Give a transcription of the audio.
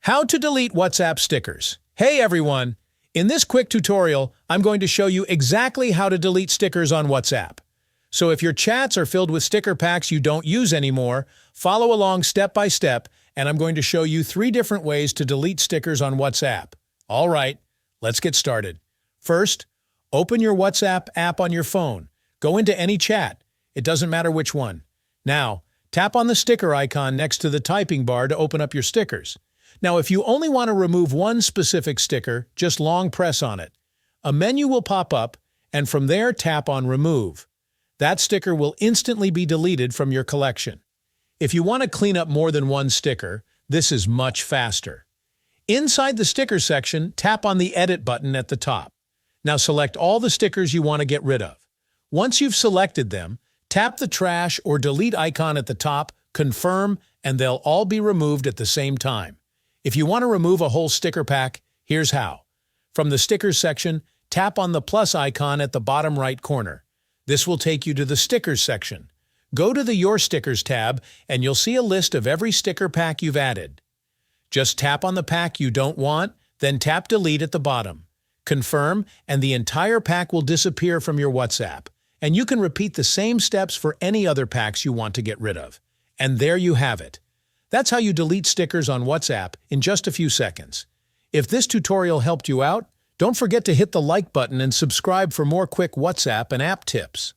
How to delete WhatsApp stickers. Hey everyone! In this quick tutorial, I'm going to show you exactly how to delete stickers on WhatsApp. So if your chats are filled with sticker packs you don't use anymore, follow along step by step, and I'm going to show you 3 different ways to delete stickers on WhatsApp. All right, let's get started. First, open your WhatsApp app on your phone. Go into any chat. It doesn't matter which one. Now, tap on the sticker icon next to the typing bar to open up your stickers. Now, if you only want to remove one specific sticker, just long press on it. A menu will pop up, and from there tap on Remove. That sticker will instantly be deleted from your collection. If you want to clean up more than one sticker, this is much faster. Inside the sticker section, tap on the Edit button at the top. Now select all the stickers you want to get rid of. Once you've selected them, tap the Trash or Delete icon at the top, confirm, and they'll all be removed at the same time. If you want to remove a whole sticker pack, here's how. From the Stickers section, tap on the plus icon at the bottom right corner. This will take you to the Stickers section. Go to the Your Stickers tab, and you'll see a list of every sticker pack you've added. Just tap on the pack you don't want, then tap Delete at the bottom. Confirm, and the entire pack will disappear from your WhatsApp. And you can repeat the same steps for any other packs you want to get rid of. And there you have it. That's how you delete stickers on WhatsApp in just a few seconds. If this tutorial helped you out, don't forget to hit the like button and subscribe for more quick WhatsApp and app tips.